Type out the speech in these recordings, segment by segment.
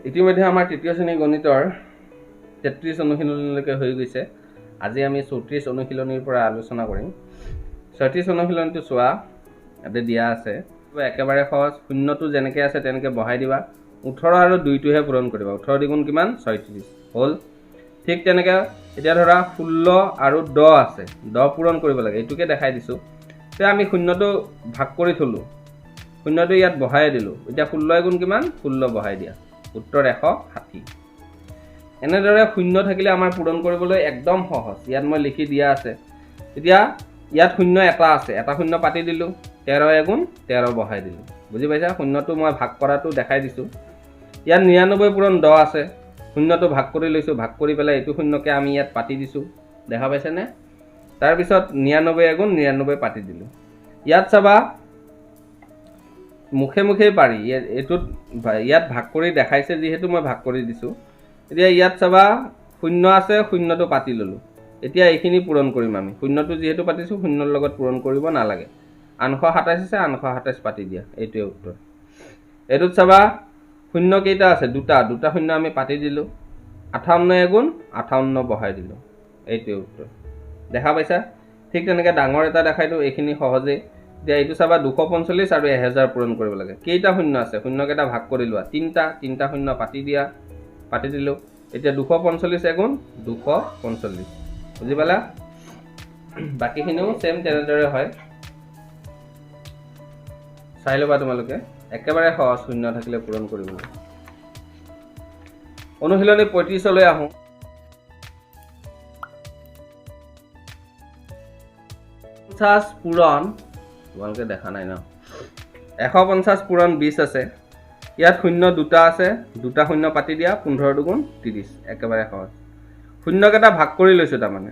ইতিমধ্যে আমাৰ তৃতীয় শ্ৰেণীৰ গণিতৰ 33 অনুশীলনীলৈকে হৈ গৈছে। আজি আমি 34 অনুশীলনীৰ পৰা আলোচনা কৰিম। 36 অনুশীলনীটো চোৱা, ইয়াতে দিয়া আছে। একেবাৰে সহজ, শূন্যটো যেনেকৈ আছে তেনেকৈ বহাই দিবা। 18 আৰু 2টোহে পূৰণ কৰিবা। 18 দ্বিগুণ কিমান? 36 হ'ল। ঠিক তেনেকৈ এতিয়া ধৰা 16 আৰু 10 আছে, 10 পূৰণ কৰিব লাগে, এইটোকে দেখাই দিছোঁ। এতিয়া আমি শূন্যটো ভাগ কৰি থলোঁ, শূন্যটো ইয়াত বহাই দিলোঁ। এতিয়া 16 গুণ কিমান? 16 বহাই দিয়া, উত্তৰ 160। এনেদৰে শূন্য থাকিলে আমাৰ পূৰণ কৰিবলৈ একদম সহজ। ইয়াত মই লিখি দিয়া আছে। এতিয়া ইয়াত শূন্য এটা আছে, এটা শূন্য পাতি দিলোঁ, 13 গুণ 13 বহাই দিলোঁ। বুজি পাইছা? শূন্যটো মই ভাগ কৰাটো দেখাই দিছোঁ। ইয়াত 99 পূৰণ 10 আছে, শূন্যটো ভাগ কৰি লৈছোঁ, ভাগ কৰি পেলাই এইটো শূন্যকে আমি ইয়াত পাতি দিছোঁ। দেখা পাইছেনে? তাৰপিছত 99 গুণ 99 পাতি দিলোঁ। ইয়াত চাবা মুখে মুখেই পাৰি, এইটোত ইয়াত ভাগ কৰি দেখাইছে যিহেতু মই ভাগ কৰি দিছোঁ। এতিয়া ইয়াত চাবা শূন্য আছে, শূন্যটো পাতি ল'লোঁ। এতিয়া এইখিনি পূৰণ কৰিম আমি। শূন্যটো যিহেতু পাতিছোঁ, শূন্যৰ লগত পূৰণ কৰিব নালাগে। 827 আছে, 827 পাতি দিয়া, এইটোৱে উত্তৰ। এইটোত চাবা শূন্য কেইটা আছে? দুটা শূন্য আমি পাতি দিলোঁ। 58 গুণ 58 বহাই দিলোঁ, এইটোৱে উত্তৰ। দেখা পাইছা? ঠিক তেনেকৈ ডাঙৰ এটা দেখাই দিওঁ, এইখিনি সহজেই। এতিয়া এইটো চাবা 245 আৰু 1000 পূৰণ কৰিব লাগে। কেইটা শূন্য আছে? শূন্যকেইটা ভাগ কৰি লোৱা, তিনিটা শূন্য পাতি দিয়া, পাতি দিলোঁ। এতিয়া 245 গুণ 245, বুজি পালা? বাকীখিনিও চেম তেনেদৰে হয়, চাই ল'বা তোমালোকে। একেবাৰে সহজ শূন্য থাকিলে পূৰণ কৰিবলৈ। অনুশীলনী 35লৈ আহোঁ। পূৰণ তোমালোকে দেখা নাই ন? 150 পূৰণ 20 আছে। ইয়াত শূন্য দুটা আছে, দুটা শূন্য পাতি দিয়া, 15 দুগুণ 30, একেবাৰে সহজ। শূন্যকেইটা ভাগ কৰি লৈছোঁ, তাৰমানে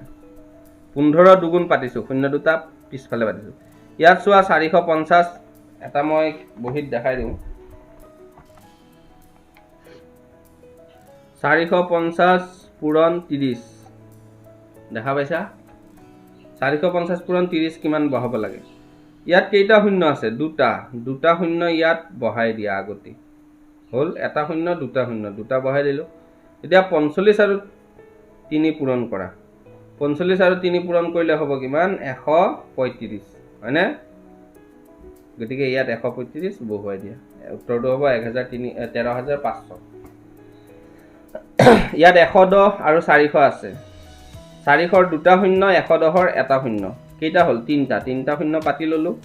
15 দুগুণ পাতিছোঁ, শূন্য দুটা পিছফালে পাতিছোঁ। ইয়াত চোৱা 450, এটা মই বহীত দেখাই দিওঁ। 450 পূৰণ 30, দেখা পাইছা? 450 পূৰণ 30 কিমান বহাব লাগে? ইয়াত কেইটা শূন্য আছে? দুটা শূন্য ইয়াত বহাই দিয়া আগতে। হ'ল এটা শূন্য, দুটা শূন্য, দুটা বহাই দিলোঁ। এতিয়া 45 আৰু 3 পূৰণ কৰা। 45 আৰু 3 পূৰণ কৰিলে হ'ব কিমান? 135, হয়নে? গতিকে ইয়াত 135 বহুৱাই দিয়া, উত্তৰটো হ'ব 13,500। ইয়াত 110 আৰু 400 আছে। 400ৰ দুটা শূন্য, 110ৰ এটা শূন্য, কেইটা হ'ল? তিনিটা শূন্য পাতি ল'লোঁ।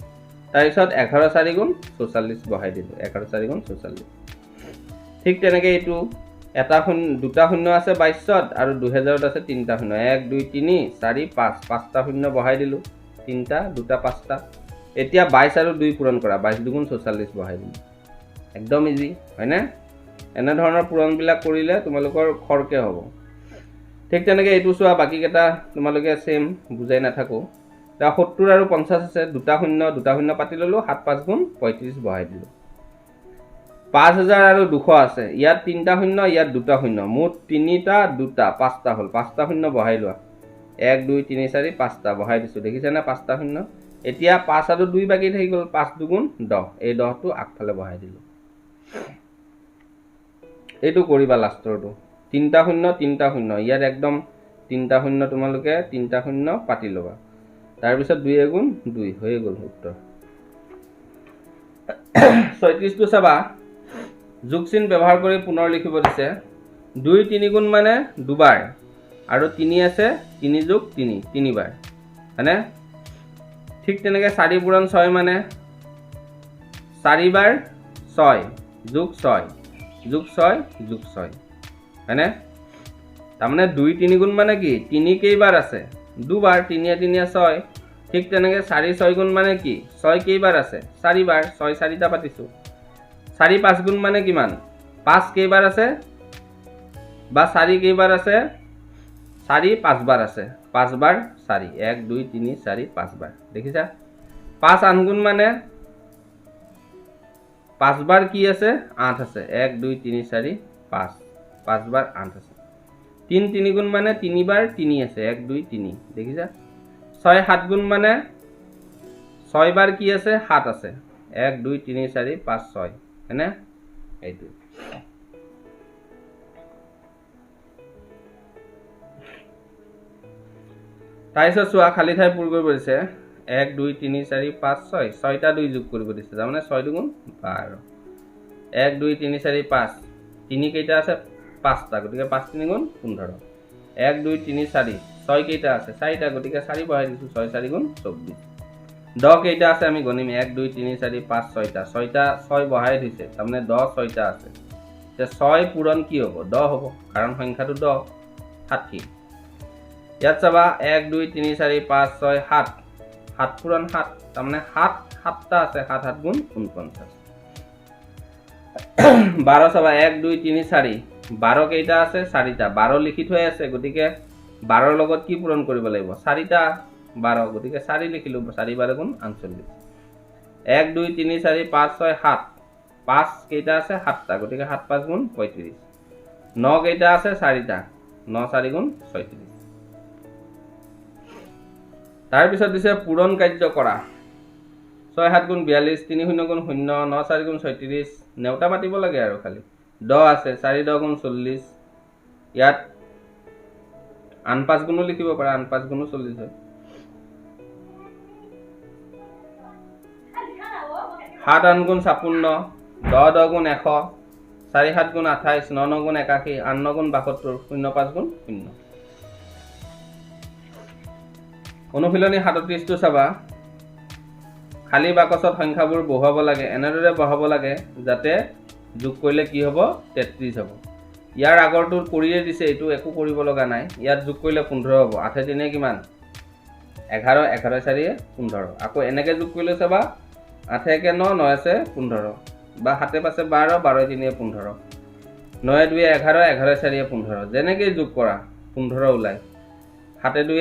তাৰপিছত 11 4 গুণ 44 বহাই দিলোঁ, 11 4 গুণ 44। ঠিক তেনেকৈ এইটো দুটা শূন্য আছে 2200ত, আৰু 2000ত আছে তিনিটা শূন্য, 1 2 3 4 5, পাঁচটা শূন্য বহাই দিলোঁ, তিনিটা, দুটা, পাঁচটা। এতিয়া 22 আৰু 2 পূৰণ কৰা, 22 দুগুণ 44 বহাই দিলোঁ। একদম ইজি, হয়নে? এনেধৰণৰ পূৰণবিলাক কৰিলে তোমালোকৰ খৰকৈ হ'ব। ঠিক তেনেকৈ এইটো চোৱা, বাকীকেইটা তোমালোকে চেম, বুজাই নাথাকোঁ। এতিয়া 70 আৰু 50 আছে, দুটা শূন্য পাতি ল'লোঁ, 7 5 গুণ 35 বহাই দিলোঁ। 5000 আৰু 200 আছে, ইয়াত তিনিটা শূন্য, ইয়াত দুটা শূন্য, মুঠ তিনিটা, দুটা, পাঁচটা হ'ল। পাঁচটা শূন্য বহাই লোৱা, 1 2 3 4 5টা বহাই দিছোঁ, দেখিছেনে? পাঁচটা শূন্য। এতিয়া 5 আৰু 2 বাকী থাকি গ'ল, 5 দুগুণ 10, এই 10টো আগফালে বহাই দিলোঁ। এইটো কৰিবা লাষ্টৰটো, তিনিটা শূন্য, ইয়াত একদম তিনিটা শূন্য, তোমালোকে তিনিটা শূন্য পাতি ল'বা। তাৰপিছত 2 গুণ 2 হৈ গ'ল উত্তৰ। 36টো চাবা, যোগ চিন ব্যৱহাৰ কৰি পুনৰ লিখিব দিছে। 2 3 গুণ মানে দুবাৰ, আৰু 3 আছে, 3 যোগ 3 তিনিবাৰ, হয়নে? ঠিক তেনেকৈ 4 পূৰণ 6 মানে 4 বাৰ 6 যোগ 6 যোগ 6 যোগ 6, হয়নে? তাৰমানে 2 3 গুণ মানে কি? 3 কেইবাৰ আছে? দুবাৰ, 3 3 6। ঠিক তেনেকৈ 4 6 গুণ মানে কি? 6 কেইবাৰ আছে? 4 বাৰ, 6 4টা পাতিছোঁ। 4 5 গুণ মানে কিমান? 5 কেইবাৰ আছে? বা 4 কেইবাৰ আছে? 4 5 বাৰ আছে, 5 বাৰ 4, 1 2 3 4 5 বাৰ, দেখিছা? 5 8 গুণ মানে 5 বাৰ কি আছে? 8 আছে, 1 2 3 4 5, 5 বাৰ 8 আছে। 3 3 গুণ মানে 3 বাৰ 3 আছে, 1 2 3, দেখিছা? 6 7 গুণ মানে 6 বাৰ কি আছে? 7 আছে, 1 2 3 4 5 6, হয়নে? এইটো তাৰপিছত চোৱা খালী ঠাই পূৰ কৰিব দিছে 1 2 3 4 5 6 6টা 2 যোগ কৰিব দিছে তাৰমানে 6 2 গুণ 12 1 2 3 4 5 3 কেইটা আছে 5টা গতিকে 5 3 গুণ 15 1 2 3 4 6 কেইটা আছে 4টা গতিকে 4 বহাই দিছো 6 4 গুণ 24 10 কেইটা আছে আমি গণিম 1 2 3 4 5 6টা 6টা 6 বহাই দিছে তাৰমানে 10 6টা আছে তে 6 পূৰণ কি হ'ব 10 হ'ব কাৰণ সংখ্যাটো 10 60 ইয়াত চাবা 1 2 3 4 5 6 7 7 পূৰণ 7 তাৰমানে 7 7টা আছে 7 7 গুণ 49 12 চাবা 1 2 3 4 12 কেইটা আছে 4টা 12 লিখি থৈ আছে গতিকে 12 লগত কি পূৰণ কৰিব লাগিব 4টা 12 গতিকে 4 লিখিলো 4 12 গুণ 48 1 2 3 4 5 6 7 5 কেইটা আছে 7টা গতিকে 7 5 গুণ 35 9 কেইটা আছে 4টা 9 4 গুণ 36 তাৰ পিছত দিছে পূৰণ কাৰ্য কৰা 6 7 গুণ 42 3 0 গুণ 0 9 4 গুণ 36 নেউটা মাতিব লাগে আৰু খালি 10 আছে 4 10 গুণ 40 ইয়াত আন 5 গুণো লিখিব পাৰা আন 5 গুণো 40 হয় 7 আন গুণ 56 10 10 গুণ 100 4 7 গুণ 28 9 9 গুণ 81 8 9 গুণ 72 0 5 গুণ 0 অনুশীলনী 37 টো চাবা খালি বাকচত সংখ্যাবোৰ বহাব লাগে এনেদৰে বহাব লাগে যাতে যোগ কৰিলে কি হ'ব 33 হ'ব ইয়াৰ আগৰটো কৰিয়ে দিছে এটো একো কৰিব লগা নাই ইয়াত যোগ কৰিলে 15 হ'ব 8 দিনে কিমান 11 11 4 15 আকৌ এনেকে যোগ কৰিলে চাবা 8 1 9 9 আছে 15 বা 7 5 12 12 3 15 9 2 11 11 4 15 যেনেকে যোগ কৰা 15 ওলাই 7 2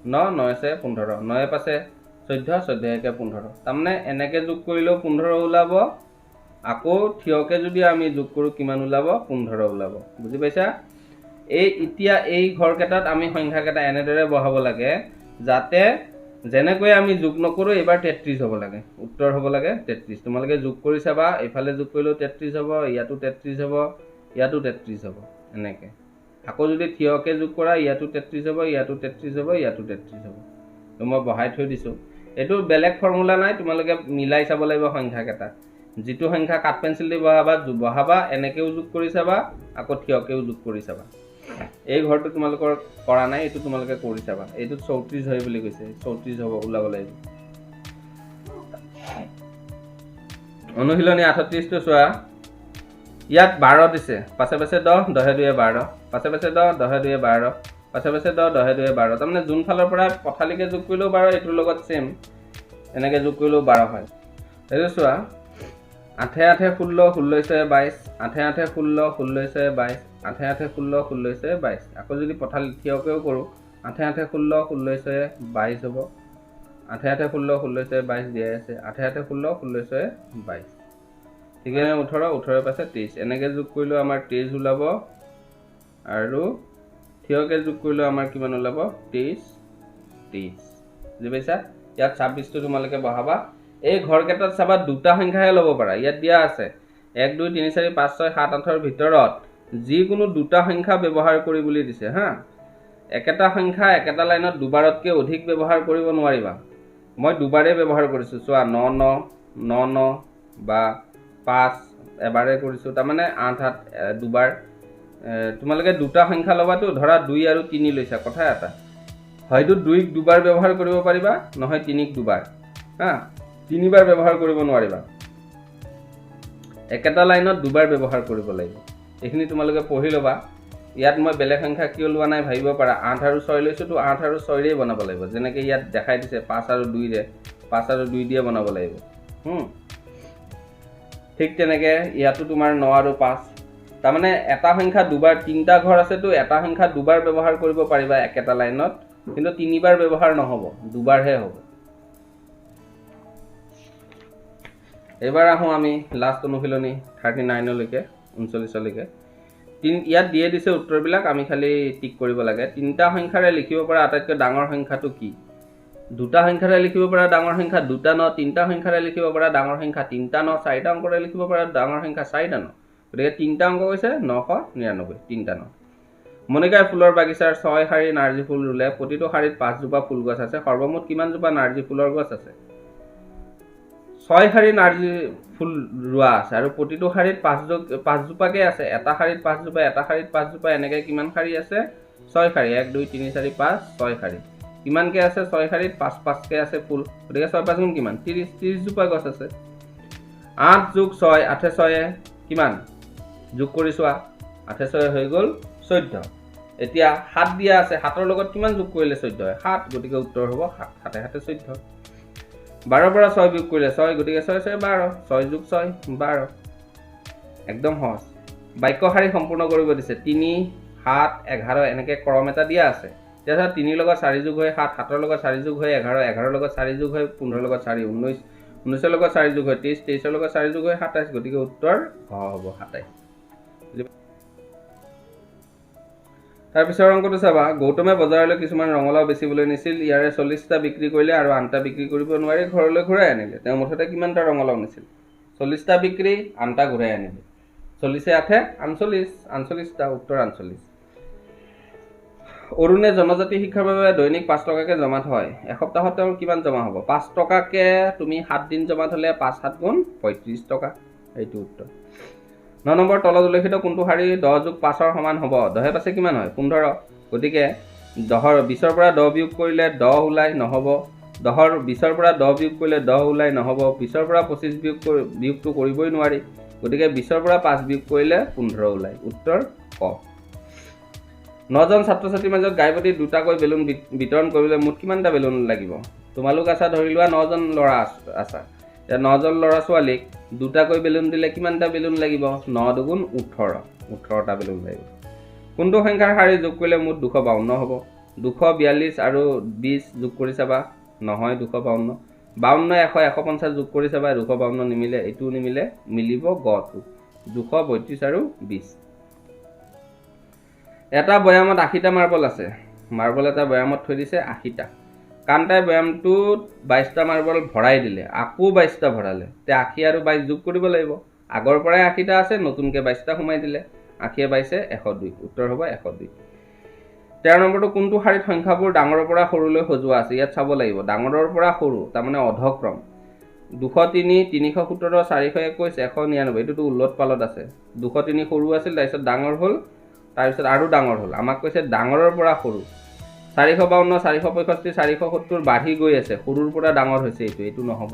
9 9 আছে 15 9 পাছে 14 14 1 15 তাৰমানে এনেকে যোগ কৰিলেও 15 ওলাব আকৌ থিয়কে যদি আমি যোগ কৰো কিমান ওলাব 15 ওলাব বুজি পাইছা এই ইতিয়া এই ঘৰকেটাত আমি সংখ্যা কেটা এনেদৰে বহাব লাগে যাতে যেনেকৈ আমি যোগ নকৰো এবাৰ 33 হ'ব লাগে উত্তৰ হ'ব লাগে 33 তোমালোকে যোগ কৰি চাবা এফালে যোগ কৰিলেও 33 হ'ব ইয়াতো 33 হ'ব ইয়াতো 33 হ'ব এনেকে আকৌ যদি থিয়কে যোগ কৰা ইয়াতো 33 হ'ব ইয়াতো 33 হ'ব ইয়াতো 33 হ'ব তো মই বহাই থৈ দিছো এটো বেলেগ ফৰ্মুলা নাই তোমালোকে মিলাই চাব লাগিব সংখ্যা কেটা যেটো সংখ্যা কাট পেন্সিল দি বহাবা এনেকেও যোগ কৰি চাবা আকৌ থিয়কেও যোগ কৰি চাবা এই ঘৰটো তোমালোকৰ কৰা নাই এটো তোমালোকে কৰি চাবা এটো 34 হয় বুলি কৈছে 34 হ'ব ওলাব লাগিব অনুশীলনী 38 টো চোৱা ইয়াত 12 দিছে পাছে পাছে 10 10 2 12 পাছে পাছে 10 10 2 12 পাছে পাছে 10 10 2 12 তাৰমানে জুন ফালৰ পৰা পথালিকে যোগ কৰিলেও 12 এটোৰ লগত সেম এনেকে যোগ কৰিলেও 12 হয় এটো চোৱা 8 8 16 16 22 8 8 16 16 22 8 8 16 16 22 আকৌ যদি পথালি থিয়কেও কৰো 8 8 16 16 22 হ'ব 8 8 16 16 22 দিয়া আছে 8 8 16 16 22 ঠিক আছে 18 18 পাছে 23 এনেকে যোগ কৰিলেও আমাৰ 23 ওলাব আৰু থিয়কে যোগ কৰিলেও আমাৰ কিমান ওলাব 23 23 বুজি পাইছা ইয়াত 26 টো তোমালোকে বহাবা এই ঘৰকেটাত চাবা দুটা সংখ্যাহে ল'ব পাৰা ইয়াত দিয়া আছে 1 2 3 4 5 6 7 8 ৰ ভিতৰত যিকোনো দুটা সংখ্যা ব্যৱহাৰ কৰি বুলি দিছে হা একেটা সংখ্যা একেটা লাইনত দুবাৰতকৈ অধিক ব্যৱহাৰ কৰিব নোৱাৰিবা মই দুবাৰে ব্যৱহাৰ কৰিছো চোৱা 9 9 9 9 বা 5 এবাৰে কৰিছো তাৰ মানে 8 8 দুবাৰ তোমালোকে দুটা সংখ্যা লবাটো ধৰা 2 আৰু 3 লৈছা কথা এটা হয়তো 2 ক দুবাৰ ব্যৱহাৰ কৰিব পাৰিবা নহয় 3 ক দুবাৰ হা তিনিবাৰ ব্যৱহাৰ কৰিব নোৱাৰিবা একেটা লাইনত দুবাৰ ব্যৱহাৰ কৰিব লাগিব এখিনি তোমালোকে পঢ়ি লবা ইয়াত মই বেলেগ সংখ্যা কিয় লোৱা নাই ভাবিব পাৰা 8 আৰু 6 লৈছো তো 8 আৰু 6 ৰে বনাব লাগিব যেনেকৈ ইয়াত দেখাই দিছে 5 আৰু 2 ৰে 5 আৰু 2 দিয়ে বনাব লাগিব ঠিক তেনেকৈ ইয়াতো তোমাৰ 9 আৰু 5 তাৰ মানে এটা সংখ্যা দুবাৰ তিনটা ঘৰ আছে তো এটা সংখ্যা দুবাৰ ব্যৱহাৰ কৰিব পাৰিবা একেটা লাইনত কিন্তু তিনিবাৰ ব্যৱহাৰ নহব দুবাৰহে হ'ব এবাৰ আহো আমি লাষ্ট অনুশীলনী 39 লৈকে 39 লৈকে ইয়াত দিয়ে দিছে উত্তৰবিলাক আমি খালি টিক কৰিব লাগে তিনটা সংখ্যাৰে লিখিব পৰা আটাইতকৈ ডাঙৰ সংখ্যাটো কি দুটা সংখ্যাৰে লিখিব পৰা ডাঙৰ সংখ্যা দুটা ন তিনটা সংখ্যাৰে লিখিব পৰা ডাঙৰ সংখ্যা তিনটা ন চাৰিটা অংকৰে লিখিব পৰা ডাঙৰ সংখ্যা চাৰিটা ন গতিকে তিনটা অংক হৈছে 999 তিনটা ন মণিকাৰ ফুলৰ বাগিচাৰ 6 শাৰী নাৰ্জী ফুল ৰুলে প্ৰতিটো শাৰীত 5 জোপা ফুল গছ আছে সৰ্বমুঠ কিমান জোপা নাৰ্জী ফুলৰ গছ আছে 6 শাৰী নাৰ্জী ফুল ৰোৱা আছে আৰু প্ৰতিটো শাৰীত 5 জোপাকে আছে এটা শাৰীত 5 জোপা এটা শাৰীত 5 জোপা এনেকৈ কিমান শাৰী আছে 6 শাৰী 1 2 3 4 5 6 শাৰী কিমানকে আছে 6 শাৰীত 5 5 কে আছে ফুল গতিকে 6 5 গুণ কিমান 30 জোপা গছ আছে 8 + 6 8 6 কিমান যোগ কৰি চোৱা 8 6 হৈ গ'ল 14 এতিয়া 7 দিয়া আছে 7ৰ লগত কিমান যোগ কৰিলে 14 হয় 7 গতিকে উত্তৰ হ'ব 7 7 14 12 পৰা 6 বিয়োগ কৰিলে 6 গতিকে 6 6 12 6 যোগ 6 12 একদম সহজ বাক্য শাৰী সম্পূৰ্ণ কৰিব দিছে 3 7 11 এনেকৈ ক্ৰম এটা দিয়া আছে তেতিয়া 3 লগত 4 যোগ হয় 7 7ৰ লগত 4 যোগ হয় 11 11ৰ লগত 4 যোগ হয় 15ৰ লগত 4 19 19ৰ লগত 4 যোগ হয় 23 23ৰ লগত 4 যোগ হয় 27 গতিকে উত্তৰ হ'ব 27 তাৰ পিছৰ অংকটো চাবা গৌতমে বজাৰলৈ কিছুমান ৰঙালাও বেচিবলৈ নিছিল ইয়াৰে 40টা বিক্ৰী কৰিলে আৰু আনটা বিক্ৰী কৰিব নোৱাৰি ঘৰলৈ ঘূৰাই আনিলে তেওঁ মুঠতে কিমানটা ৰঙালাও নিছিল 40টা বিক্ৰী আনটা ঘূৰাই আনিলে 40 8 48 48টা উত্তৰ 48 অৰুণে জনজাতি শিক্ষাৰ বাবে দৈনিক 5 টকাকে জমা থয় এসপ্তাহত তেওঁৰ কিমান জমা হ'ব 5 টকাকে তুমি 7 দিন জমা থলে 5 7 গুণ 35 টকা এইটো উত্তৰ 9 নম্বৰ তলত উল্লেখিত কোনটো শাৰী 10 + 5ৰ সমান হ'ব 10 পাছে কিমান হয় 15 গতিকে 10ৰ 20ৰ পৰা 10 বিয়োগ কৰিলে 10 ওলাই নহ'ব 10ৰ 20ৰ পৰা 10 বিয়োগ কৰিলে 10 ওলাই নহ'ব 20ৰ পৰা 25 বিয়োগটো কৰিবই নোৱাৰি গতিকে 20ৰ পৰা 5 বিয়োগ কৰিলে 15 ওলাই উত্তৰ ক 9জন ছাত্ৰ-ছাত্ৰীৰ মাজত গাইপতি দুটাকৈ বেলুন বিতৰণ কৰিবলৈ মুঠ কিমানটা বেলুন লাগিব তোমালোক আছা ধৰি লোৱা 9জন ল'ৰা আছা এতিয়া 9জন ল'ৰা ছোৱালীক দুটাকৈ বেলুন দিলে কিমানটা বেলুন লাগিব 9 দুগুণ 18 18টা বেলুন লাগিব কোনটো সংখ্যাৰ শাৰী যোগ কৰিলে মুঠ 252 হ'ব 242 আৰু 20 যোগ কৰি চাবা নহয় 252 52 100 150 যোগ কৰি চাবা 252 নিমিলে এইটো নিমিলে মিলিব গটো 232 আৰু 20 এটা বয়ামত 80টা মাৰ্বল আছে মাৰ্বল এটা বয়ামত থৈ দিছে 80টা কান্তাই বয়ামটোত 22টা মাৰ্বল ভৰাই দিলে আকৌ 22টা ভৰালে তে 80 আৰু 22 যোগ কৰিব লাগিব আগৰ পৰাই 80টা আছে নতুনকে 22টা সোমাই দিলে 80 22 102 উত্তৰ হ'ব 102 13 নম্বৰটো কোনটো শাৰীত সংখ্যাবোৰ ডাঙৰৰ পৰা সৰুলৈ সজোৱা আছে ইয়াত চাব লাগিব ডাঙৰৰ পৰা সৰু তাৰমানে অধক্ৰম 203 317 421 199 এইটোতো উল্লট পালত আছে 203 সৰু আছিল তাৰপিছত ডাঙৰ হ'ল তাৰপিছত আৰু ডাঙৰ হ'ল আমাক কৈছে ডাঙৰৰ পৰা সৰু 452 465 470 বাঢ়ি গৈ আছে সৰুৰ পৰা ডাঙৰ হৈছে এইটো নহ'ব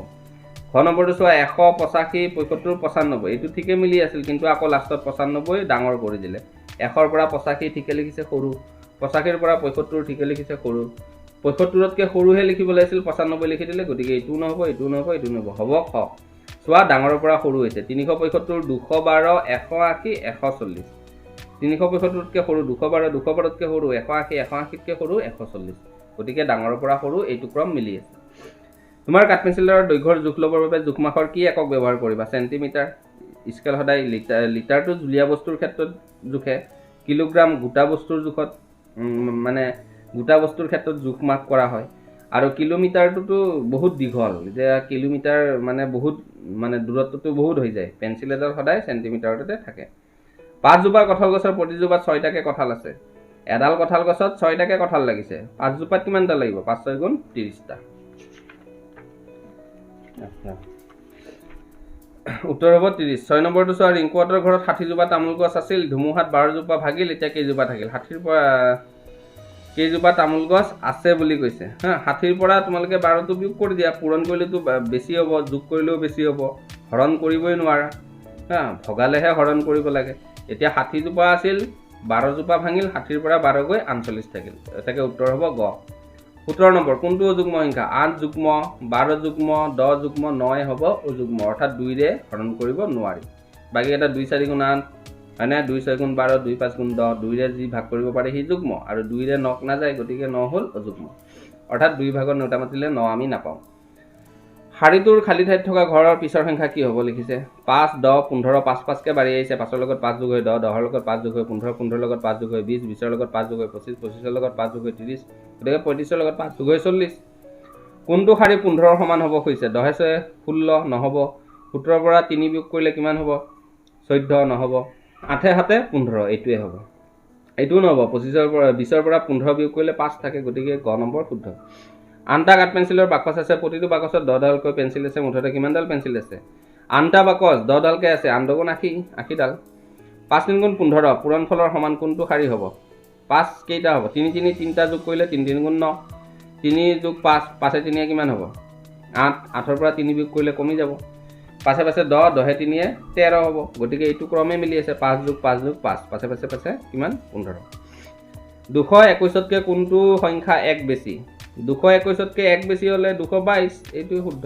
খ নম্বৰটো চোৱা 185 75 95 এইটো ঠিকে মিলি আছিল কিন্তু আকৌ লাষ্টত 95 ডাঙৰ কৰি দিলে 100ৰ পৰা 85 ঠিকে লিখিছে সৰু 85ৰ পৰা 75 ঠিকে লিখিছে সৰু 75তকৈ সৰুহে লিখিব লাগিছিল 95 লিখি দিলে গতিকে এইটো নহ'ব এইটো নহ'ব এইটো নহ'ব হ'ব খ চোৱা ডাঙৰৰ পৰা সৰু হৈছে 375 212 180 140 375তকৈ সৰু 212 212তকৈ সৰু 180 180তকৈ সৰু 140 গতিকে ডাঙৰৰ পৰা সৰু এইটো ক্ৰম মিলি আছে তোমাৰ কাঠ পেন্সিলৰ দৈৰ্ঘ্যৰ জোখ ল'বৰ বাবে জোখমাখৰ কি একক ব্যৱহাৰ কৰিবা সেন্টিমিটাৰ স্কেল সদায় লিটাৰটো জুলীয়া বস্তুৰ ক্ষেত্ৰত জোখে কিলোগ্ৰাম গোটা বস্তুৰ জোখত মানে গোটা বস্তুৰ ক্ষেত্ৰত জোখমাখ কৰা হয় আৰু কিলোমিটাৰটোতো বহুত দীঘল যে কিলোমিটাৰ মানে বহুত মানে দূৰত্বটো বহুত হৈ যায় পেন্সিল এডাল সদায় সেন্টিমিটাৰতে থাকে 5 জোপা কঁঠাল গছৰ প্ৰতি জোপাত 6টাকে কঁঠাল আছে এডাল কঁঠাল গছত 6টাকে কঁঠাল লাগিছে 5 জোপাত কিমানটা লাগিব 5 6 গুণ 30টা উত্তৰ হ'ব 30 6 নম্বৰটো চোৱা ৰিংকুহঁতৰ ঘৰত 60 জোপা তামোল গছ আছিল ধুমুহাত 12 জোপা ভাগিল এতিয়া কেইজোপা থাকিল 60ৰ পৰা কেইজোপা তামোল গছ আছে বুলি কৈছে হা 60ৰ পৰা তোমালোকে 12টো বিয়োগ কৰি দিয়া পূৰণ কৰিলেতো বেছি হ'ব যোগ কৰিলেও বেছি হ'ব হৰণ কৰিবই নোৱাৰা হা ভগালেহে হৰণ কৰিব লাগে এতিয়া 60 জোপা আছিল 12 জোপা ভাঙিল 60ৰ পৰা 12 গৈ 48 থাকিল এটাকে উত্তৰ হ'ব গ 17 নম্বৰ কোনটো অযুগ্ম সংখ্যা 8 যুগ্ম 12 যুগ্ম 10 যুগ্ম 9 হ'ব অযুগ্ম অৰ্থাৎ 2 ৰে হৰণ কৰিব নোৱাৰি বাকি এটা 2 4 গুণ 8 হয়নে 2 6 গুণ 12 2 5 গুণ 10 2 ৰে যি ভাগ কৰিব পাৰে সি যুগ্ম আৰু 2 ৰে নক না যায় গতিকে 9 হ'ল অযুগ্ম অৰ্থাৎ 2 ভাগৰ নটা মাতিলে 9 আমি নাপাওঁ শাৰীটোৰ খালি ঠাইত থকা ঘৰৰ পিছৰ সংখ্যা কি হ'ব লিখিছে 5 10 15 5 5 কে বাঢ়ি আহিছে 5ৰ লগত 5 যোগ হৈ 10 10ৰ লগত 5 যোগ হৈ 15 15ৰ লগত 5 যোগ হৈ 20 20ৰ লগত 5 যোগ হৈ 25 25ৰ লগত 5 যোগ হৈ 30 গতিকে 35ৰ লগত 5 যোগ হৈ 40 কোনটো শাৰী 15ৰ সমান হ'ব কৈছে 10 6 16 নহ'ব 17ৰ পৰা 3 বিয়োগ কৰিলে কিমান হ'ব 14 নহ'ব 8 7 15 এইটোৱে হ'ব এইটোও নহ'ব 25ৰ পৰা 20ৰ পৰা 15 বিয়োগ কৰিলে 5 থাকে গতিকে গ নম্বৰ শুদ্ধ আনটা কাঠ পেঞ্চিলৰ বাকচ আছে প্ৰতিটো বাকচত 10ডালকৈ পেঞ্চিল আছে মুঠতে কিমানডাল পেঞ্চিল আছে আনটা বাকচ 10ডালকৈ আছে 8 গুণ 80ডাল 5 3 গুণ 15 পূৰণফলৰ সমান কোনটো শাৰী হ'ব 5 কেইটা হ'ব 3 3 তিনিটা যোগ কৰিলে 3 3 গুণ 9 3 যোগ 5 5 3 কিমান হ'ব 8 8ৰ পৰা 3 বিয়োগ কৰিলে কমি যাব পাছে পাছে 10 10 3 13 হ'ব গতিকে এইটো ক্ৰমে মিলি আছে 5 যোগ 5 যোগ 5 পাছে পাছে পাছে কিমান 15 221তকৈ কোনটো সংখ্যা 1 বেছি 221তকৈ 1 বেছি হ'লে 222 এইটো শুদ্ধ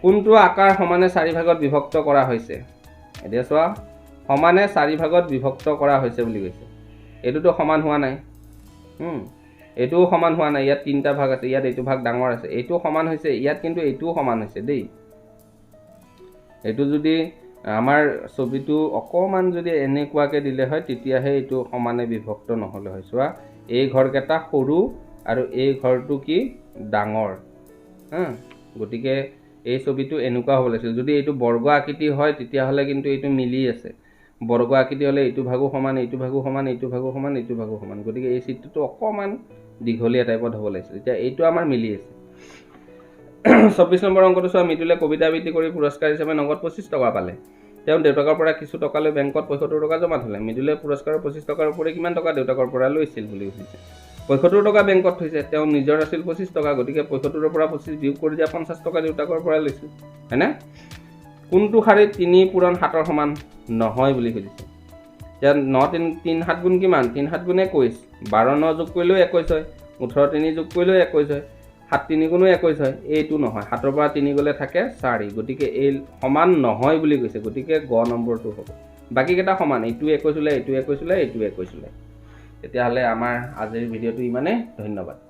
কোনটো আকাৰ সমানে 4 ভাগত বিভক্ত কৰা হৈছে এতিয়া চোৱা সমানে 4 ভাগত বিভক্ত কৰা হৈছে বুলি কৈছে এইটোতো সমান হোৱা নাই এইটোও সমান হোৱা নাই ইয়াত তিনটা ভাগ আছে ইয়াত এইটো ভাগ ডাঙৰ আছে এইটো সমান হৈছে ইয়াত কিন্তু এইটোও সমান হৈছে দেই এইটো যদি আমাৰ ছবিটো অকমান যদি এনেকুৱাকে দিলে হয় তেতিয়াহে এইটো সমানে বিভক্ত নহলে হয় চোৱা এই ঘৰকেটা সৰু আৰু এই ঘৰটো কি ডাঙৰ গতিকে এই ছবিটো এনেকুৱা হ'ব লাগিছিল যদি এইটো বৰ্গ আকৃতি হয় তেতিয়া হলে কিন্তু এইটো মিলি আছে বৰ্গ আকৃতি হলে এইটো ভাগো সমান এইটো ভাগো সমান এইটো ভাগো সমান এইটো ভাগো সমান গতিকে এই চিত্ৰটো অকমান দীঘলীয়া টাইপত হ'ব লাগিছিল এতিয়া এইটো আমাৰ মিলি আছে 24 নম্বৰ অংকটো চোৱা মিতুলে কবিতা আবৃত্তি কৰি পুৰস্কাৰ হিচাপে নগদ 25 টকা পালে তেওঁ দেউতাকৰ পৰা কিছু টকা লৈ বেংকত 75 টকা জমা থলে মিতুলে পুৰস্কাৰৰ 25 টকাৰ উপৰি কিমান টকা দেউতাকৰ পৰা লৈছিল বুলি কৈছে 75 টকা বেংকত থৈছে তেওঁ নিজৰ আছিল 25 টকা গতিকে 75 ৰ পৰা 25 বিয়োগ কৰি দিয়া 50 টকা দেউতাকৰ পৰা লৈছিল হয়নে কোনটো শাৰীত 3 পূৰণ 7ৰ সমান নহয় বুলি কৈছে এতিয়া 9 3 7 গুণ কিমান 3 7 গুণ 21 12 9 যোগ কৰিলেও 21 হয় 18 3 যোগ কৰিলেও 21 হয় 7 3 গুণো 21 হয় এইটো নহয় 7ৰ পৰা 3 গলে থাকে 4 গতিকে এই সমান নহয় বুলি কৈছে গতিকে গ নম্বৰটো হ'ব বাকি কেটা সমান এইটো 21 হলে এইটো 21 হলে এইটো 21 হলে তেতিয়া হলে আমাৰ আজিৰ ভিডিওটো ইমানে ধন্যবাদ